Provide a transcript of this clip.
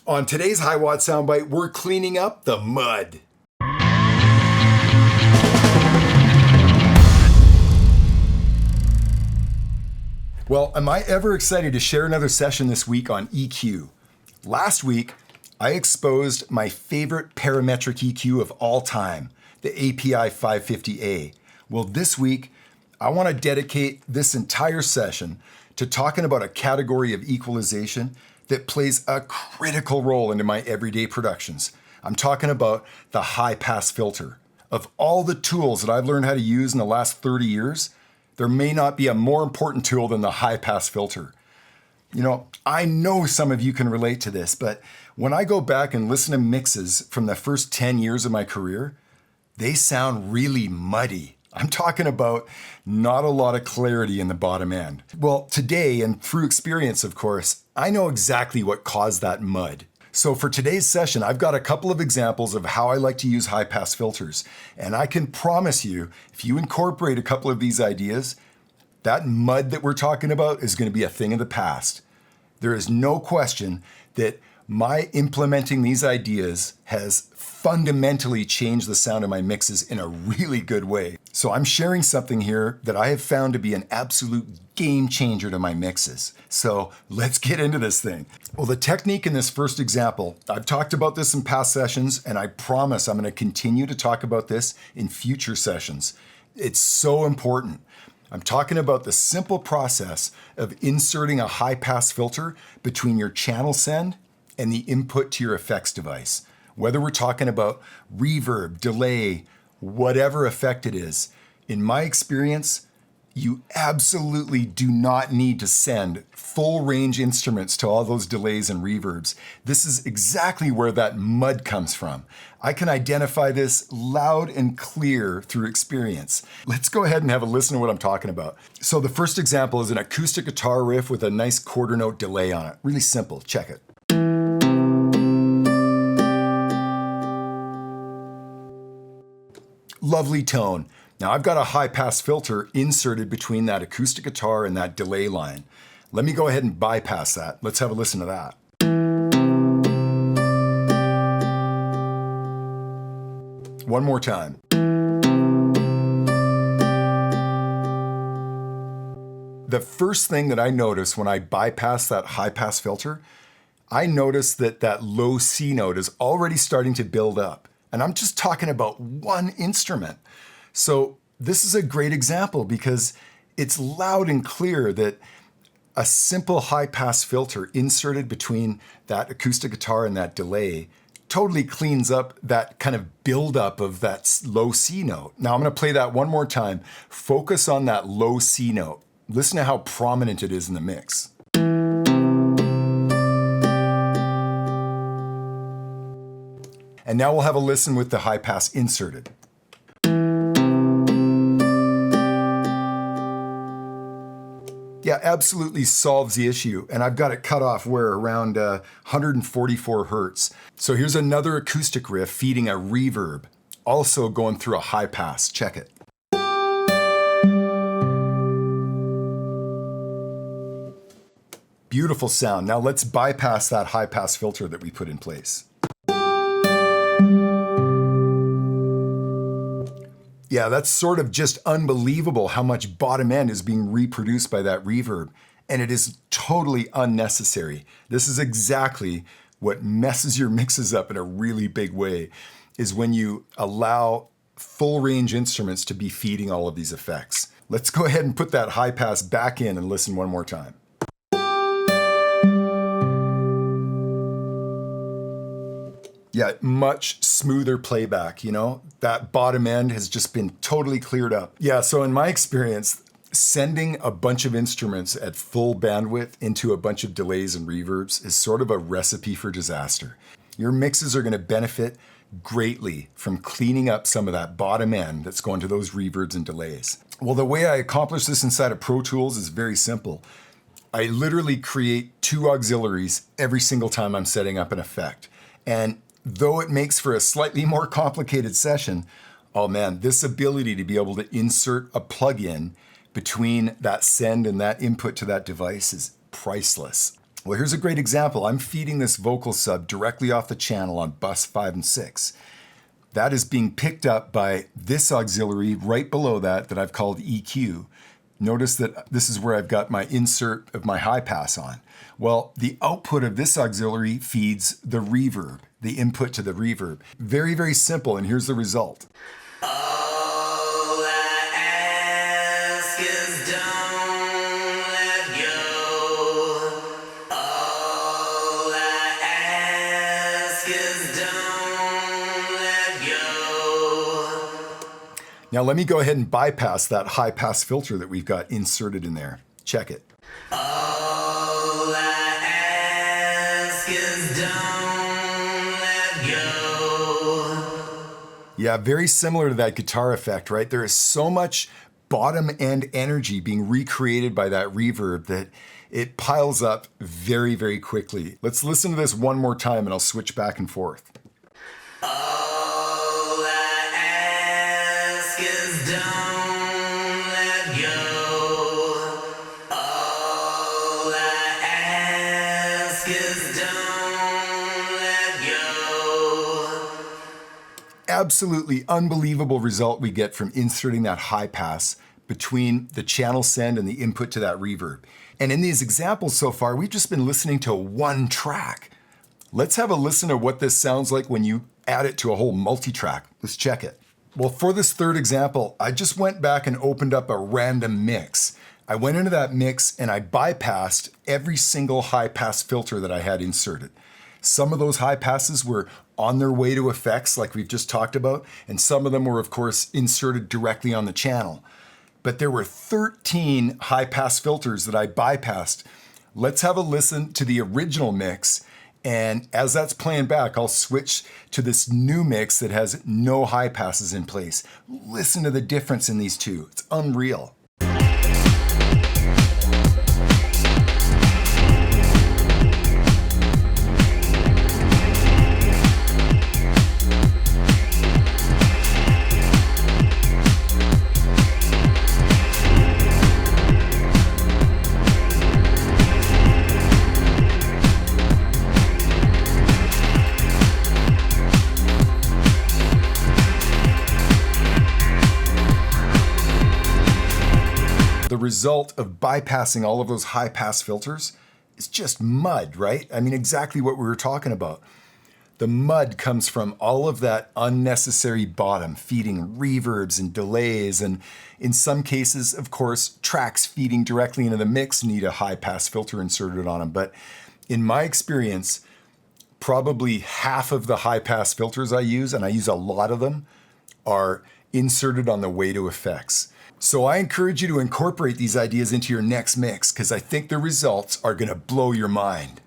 On today's Hiwatt Soundbite, we're cleaning up the mud. Well, am I ever excited to share another session this week on EQ. Last week, I exposed my favorite parametric EQ of all time, the API 550A. Well, this week, I want to dedicate this entire session to talking about a category of equalization that plays a critical role into my everyday productions. I'm talking about the high-pass filter. Of all the tools that I've learned how to use in the last 30 years, there may not be a more important tool than the high-pass filter. You know, I know some of you can relate to this, but when I go back and listen to mixes from the first 10 years of my career, they sound really muddy. I'm talking about not a lot of clarity in the bottom end. Well, today, and through experience, of course, I know exactly what caused that mud. So for today's session, I've got a couple of examples of how I like to use high-pass filters. And I can promise you, if you incorporate a couple of these ideas, that mud that we're talking about is going to be a thing of the past. There is no question that my implementing these ideas has fundamentally changed the sound of my mixes in a really good way. So I'm sharing something here that I have found to be an absolute game changer to my mixes. So let's get into this thing. Well, the technique in this first example, I've talked about this in past sessions, and I promise I'm going to continue to talk about this in future sessions. It's so important. I'm talking about the simple process of inserting a high-pass filter between your channel send and the input to your effects device. Whether we're talking about reverb, delay, whatever effect it is, in my experience, you absolutely do not need to send full range instruments to all those delays and reverbs. This is exactly where that mud comes from. I can identify this loud and clear through experience. Let's go ahead and have a listen to what I'm talking about. So the first example is an acoustic guitar riff with a nice quarter note delay on it. Really simple, check it. Lovely tone. Now I've got a high-pass filter inserted between that acoustic guitar and that delay line. Let me go ahead and bypass that. Let's have a listen to that. One more time. The first thing that I notice when I bypass that high-pass filter, I notice that that low C note is already starting to build up. And I'm just talking about one instrument. So this is a great example because it's loud and clear that a simple high-pass filter inserted between that acoustic guitar and that delay totally cleans up that kind of buildup of that low C note. Now I'm going to play that one more time. Focus on that low C note. Listen to how prominent it is in the mix. And now we'll have a listen with the high pass inserted. Yeah, absolutely solves the issue. And I've got it cut off where around 144 hertz. So here's another acoustic riff feeding a reverb, also going through a high pass. Check it. Beautiful sound. Now let's bypass that high pass filter that we put in place. Yeah, that's sort of just unbelievable how much bottom end is being reproduced by that reverb. And it is totally unnecessary. This is exactly what messes your mixes up in a really big way, is when you allow full range instruments to be feeding all of these effects. Let's go ahead and put that high pass back in and listen one more time. Yeah, much smoother playback, you know? That bottom end has just been totally cleared up. Yeah, so in my experience, sending a bunch of instruments at full bandwidth into a bunch of delays and reverbs is sort of a recipe for disaster. Your mixes are gonna benefit greatly from cleaning up some of that bottom end that's going to those reverbs and delays. Well, the way I accomplish this inside of Pro Tools is very simple. I literally create two auxiliaries every single time I'm setting up an effect. And though it makes for a slightly more complicated session, oh man, this ability to be able to insert a plugin between that send and that input to that device is priceless. Well, here's a great example. I'm feeding this vocal sub directly off the channel on bus 5 and 6. That is being picked up by this auxiliary right below that I've called EQ. Notice that this is where I've got my insert of my high pass on. Well, the output of this auxiliary feeds the reverb, the input to the reverb. Very, very simple, and here's the result. All I ask is don't let go. All I ask is don't let go. Now let me go ahead and bypass that high pass filter that we've got inserted in there. Check it. All I ask is don't let go. Yeah, very similar to that guitar effect, right? There is so much bottom end energy being recreated by that reverb that it piles up very, very quickly. Let's listen to this one more time and I'll switch back and forth. All I ask is don't let go. All I ask is don't let go. Absolutely unbelievable result we get from inserting that high pass between the channel send and the input to that reverb. And in these examples so far, we've just been listening to one track. Let's have a listen to what this sounds like when you add it to a whole multi-track. Let's check it. Well, for this third example, I just went back and opened up a random mix. I went into that mix and I bypassed every single high pass filter that I had inserted. Some of those high passes were on their way to effects like we've just talked about, and some of them were of course inserted directly on the channel. But there were 13 high pass filters that I bypassed. Let's have a listen to the original mix, and as that's playing back, I'll switch to this new mix that has no high passes in place. Listen to the difference in these two. It's unreal. The result of bypassing all of those high pass filters is just mud, right? I mean, exactly what we were talking about. The mud comes from all of that unnecessary bottom feeding reverbs and delays, and in some cases, of course, tracks feeding directly into the mix need a high pass filter inserted on them. But in my experience, probably half of the high pass filters I use, and I use a lot of them, are inserted on the way to effects. So I encourage you to incorporate these ideas into your next mix because I think the results are going to blow your mind.